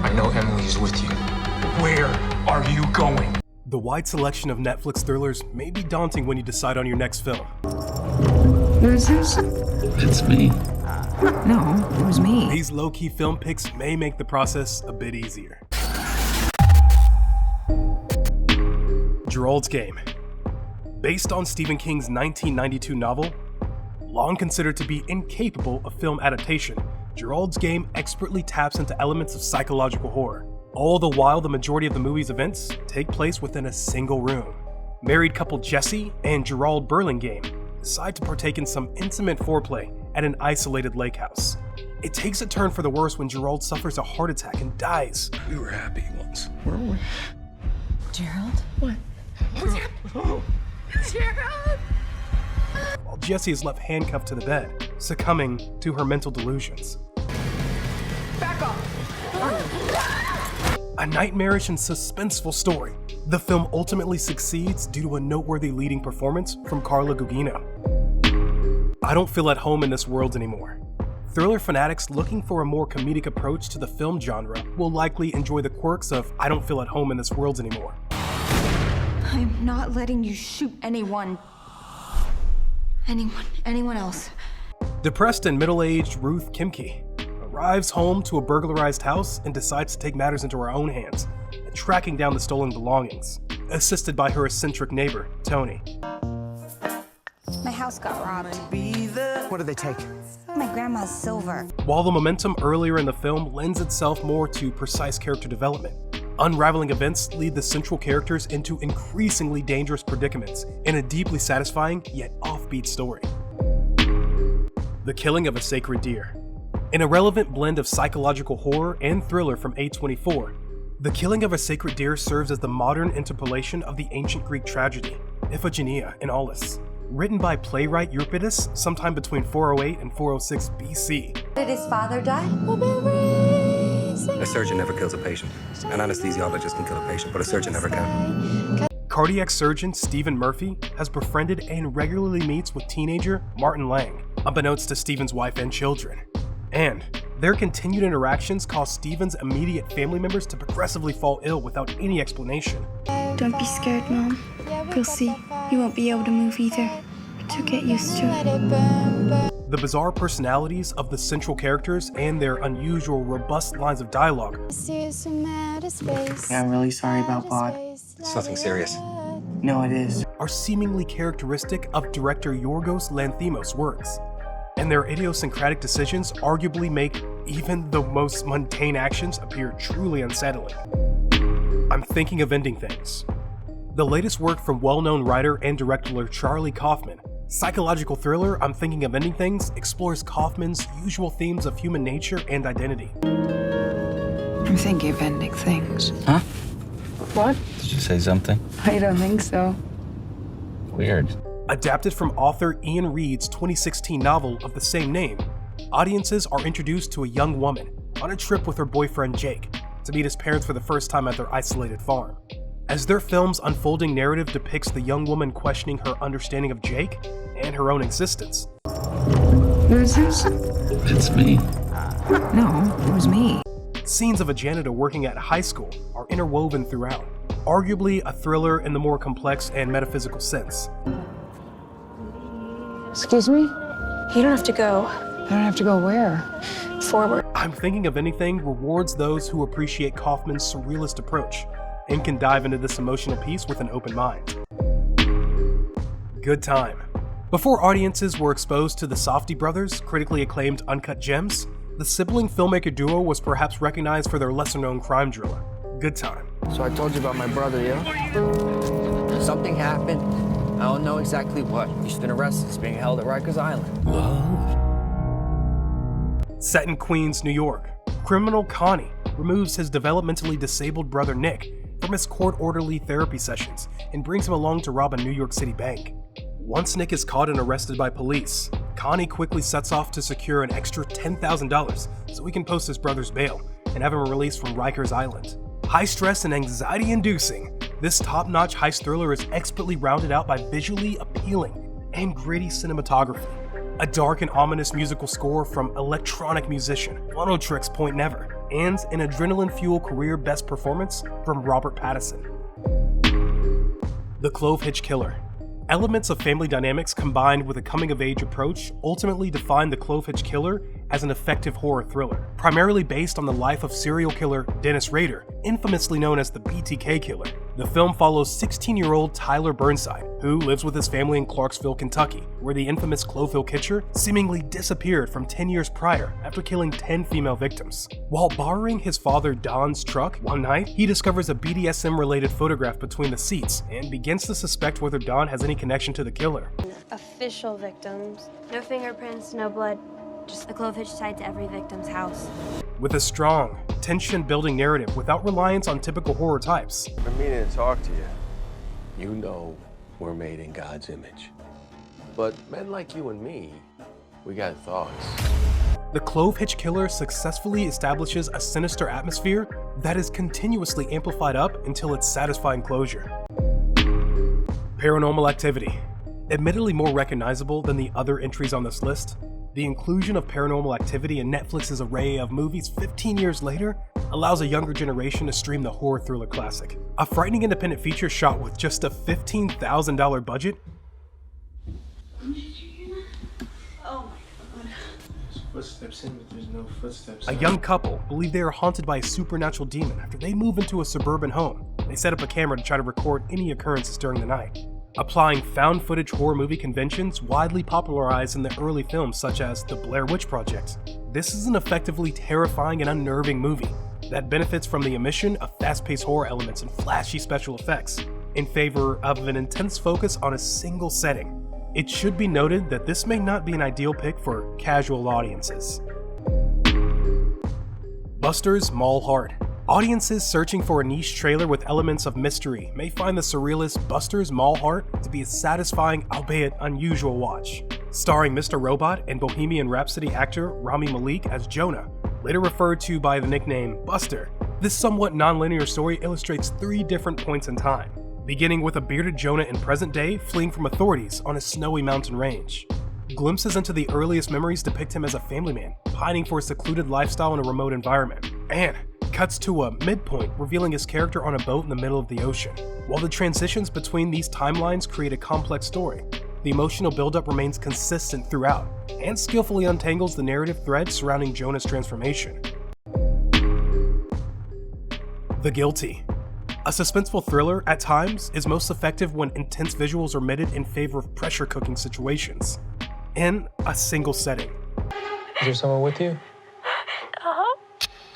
I know Emily's with you. Where are you going? The wide selection of Netflix thrillers may be daunting when you decide on your next film. Who's this? It's me. No, it was me. These low-key film picks may make the process a bit easier. Gerald's Game. Based on Stephen King's 1992 novel, long considered to be incapable of film adaptation, Gerald's Game expertly taps into elements of psychological horror. All the while, the majority of the movie's events take place within a single room. Married couple Jesse and Gerald Burlingame decide to partake in some intimate foreplay at an isolated lake house. It takes a turn for the worse when Gerald suffers a heart attack and dies. We were happy once, weren't we? Gerald? What? What's happening? Gerald! While Jesse is left handcuffed to the bed, succumbing to her mental delusions. Back off! A nightmarish and suspenseful story, the film ultimately succeeds due to a noteworthy leading performance from Carla Gugino. I don't feel at home in this world anymore. Thriller fanatics looking for a more comedic approach to the film genre will likely enjoy the quirks of I don't feel at home in this world anymore. I'm not letting you shoot anyone. Anyone else. Depressed and middle-aged Ruth Kimke arrives home to a burglarized house and decides to take matters into her own hands, tracking down the stolen belongings, assisted by her eccentric neighbor, Tony. My house got robbed. What did they take? My grandma's silver. While the momentum earlier in the film lends itself more to precise character development, unraveling events lead the central characters into increasingly dangerous predicaments in a deeply satisfying yet offbeat story. The Killing of a Sacred Deer. An irrelevant blend of psychological horror and thriller from A24, The Killing of a Sacred Deer serves as the modern interpolation of the ancient Greek tragedy, Iphigenia in Aulis. Written by playwright Euripides sometime between 408 and 406 BC. Did his father die? A surgeon never kills a patient. An anesthesiologist can kill a patient, but a surgeon never can. Cardiac surgeon Stephen Murphy has befriended and regularly meets with teenager Martin Lang, unbeknownst to Stephen's wife and children. And their continued interactions cause Stephen's immediate family members to progressively fall ill without any explanation. Don't be scared, Mom. You'll see. You won't be able to move either. But you'll get used to it. The bizarre personalities of the central characters and their unusual, robust lines of dialogue. Yeah, I'm really sorry about Bod. It's nothing serious. No, it is. Are seemingly characteristic of director Yorgos Lanthimos' works, and their idiosyncratic decisions arguably make even the most mundane actions appear truly unsettling. I'm Thinking of Ending Things. The latest work from well-known writer and director Charlie Kaufman, psychological thriller I'm Thinking of Ending Things explores Kaufman's usual themes of human nature and identity. I'm thinking of ending things. Huh? What? Did you say something? I don't think so. Weird. Adapted from author Ian Reid's 2016 novel of the same name, audiences are introduced to a young woman on a trip with her boyfriend Jake to meet his parents for the first time at their isolated farm. As their film's unfolding narrative depicts the young woman questioning her understanding of Jake and her own existence. Who's this? It's me. No, it was me. Scenes of a janitor working at high school are interwoven throughout, arguably a thriller in the more complex and metaphysical sense. Excuse me? You don't have to go I don't have to go where? forward. I'm Thinking of Anything rewards those who appreciate Kaufman's surrealist approach and can dive into this emotional piece with an open mind. Good Time. Before audiences were exposed to the Safdie brothers' critically acclaimed Uncut Gems, the sibling filmmaker duo was perhaps recognized for their lesser-known crime driller, Good Time. So I told you about my brother, yeah? Something happened. I don't know exactly what. He's been arrested. He's being held at Rikers Island. Love? Set in Queens, New York, criminal Connie removes his developmentally disabled brother Nick from his court-orderly therapy sessions and brings him along to rob a New York City bank. Once Nick is caught and arrested by police, Connie quickly sets off to secure an extra $10,000 so he can post his brother's bail and have him released from Rikers Island. High stress and anxiety-inducing, this top-notch heist thriller is expertly rounded out by visually appealing and gritty cinematography, a dark and ominous musical score from electronic musician Monotrix Point Never, and an adrenaline-fueled career best performance from Robert Pattinson. The Clovehitch Killer. Elements of family dynamics combined with a coming-of-age approach ultimately define The Clovehitch Killer as an effective horror thriller, primarily based on the life of serial killer Dennis Rader, infamously known as the BTK Killer. The film follows 16-year-old Tyler Burnside, who lives with his family in Clarksville, Kentucky, where the infamous Clovehitch Killer seemingly disappeared from 10 years prior after killing 10 female victims. While borrowing his father Don's truck one night, he discovers a BDSM-related photograph between the seats and begins to suspect whether Don has any connection to the killer. Official victims. No fingerprints, no blood. Just the clovehitch tied to every victim's house. With a strong, tension-building narrative without reliance on typical horror types. I'm meaning to talk to you. You know we're made in God's image. But men like you and me, we got thoughts. The Clovehitch Killer successfully establishes a sinister atmosphere that is continuously amplified up until its satisfying closure. Paranormal Activity. Admittedly more recognizable than the other entries on this list, the inclusion of Paranormal Activity in Netflix's array of movies 15 years later allows a younger generation to stream the horror thriller classic. A frightening independent feature shot with just a $15,000 budget. Did you hear that? Oh my god. There's footsteps in, but there's no footsteps A out. young couple believe they are haunted by a supernatural demon after they move into a suburban home. They set up a camera to try to record any occurrences during the night. Applying found footage horror movie conventions widely popularized in the early films such as The Blair Witch Project. This is an effectively terrifying and unnerving movie that benefits from the omission of fast-paced horror elements and flashy special effects in favor of an intense focus on a single setting. It should be noted that this may not be an ideal pick for casual audiences. Buster's Mall Hard. Audiences searching for a niche trailer with elements of mystery may find the surrealist Buster's Mall Heart to be a satisfying, albeit unusual watch. Starring Mr. Robot and Bohemian Rhapsody actor Rami Malek as Jonah, later referred to by the nickname Buster, this somewhat non-linear story illustrates 3 different points in time, beginning with a bearded Jonah in present day fleeing from authorities on a snowy mountain range. Glimpses into the earliest memories depict him as a family man, pining for a secluded lifestyle in a remote environment, and cuts to a midpoint revealing his character on a boat in the middle of the ocean. While the transitions between these timelines create a complex story, the emotional buildup remains consistent throughout, and skillfully untangles the narrative thread surrounding Jonah's transformation. The Guilty. A suspenseful thriller, at times, is most effective when intense visuals are omitted in favor of pressure cooking situations, in a single setting. Is there someone with you? Uh-huh.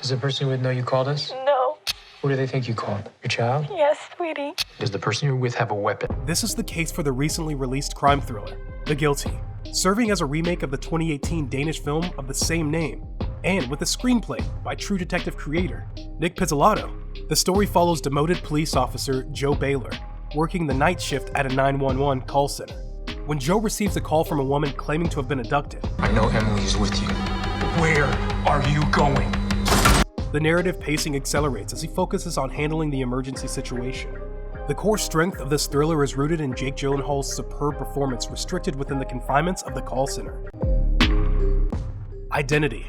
Does the person you with know you called us? No. Who do they think you called? Your child? Yes, sweetie. Does the person you're with have a weapon? This is the case for the recently released crime thriller, The Guilty, serving as a remake of the 2018 Danish film of the same name, and with a screenplay by True Detective creator Nick Pizzolatto. The story follows demoted police officer Joe Baylor, working the night shift at a 911 call center, when Joe receives a call from a woman claiming to have been abducted. I know Emily is with you. Where are you going? The narrative pacing accelerates as he focuses on handling the emergency situation. The core strength of this thriller is rooted in Jake Gyllenhaal's superb performance restricted within the confinements of the call center. Identity.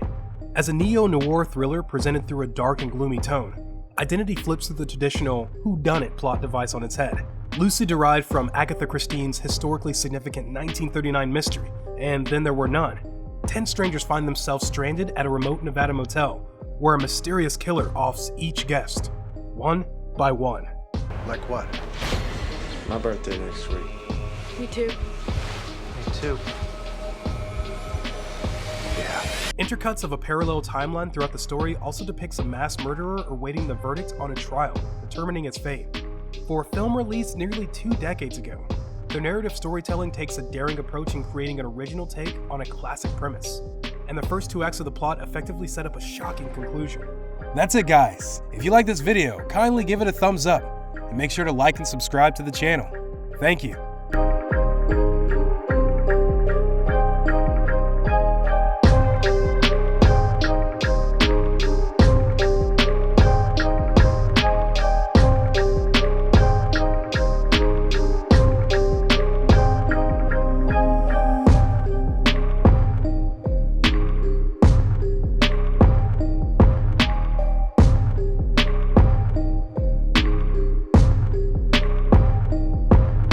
As a neo-noir thriller presented through a dark and gloomy tone, Identity flips through the traditional whodunit plot device on its head, loosely derived from Agatha Christie's historically significant 1939 mystery, And Then There Were None. 10 strangers find themselves stranded at a remote Nevada motel, where a mysterious killer offs each guest, one by one. Like what? My birthday next week. Me too. Me too. Yeah. Intercuts of a parallel timeline throughout the story also depicts a mass murderer awaiting the verdict on a trial, determining its fate. For a film released nearly 2 decades ago, the narrative storytelling takes a daring approach in creating an original take on a classic premise, and the first 2 acts of the plot effectively set up a shocking conclusion. That's it, guys. If you like this video, kindly give it a thumbs up, and make sure to like and subscribe to the channel. Thank you.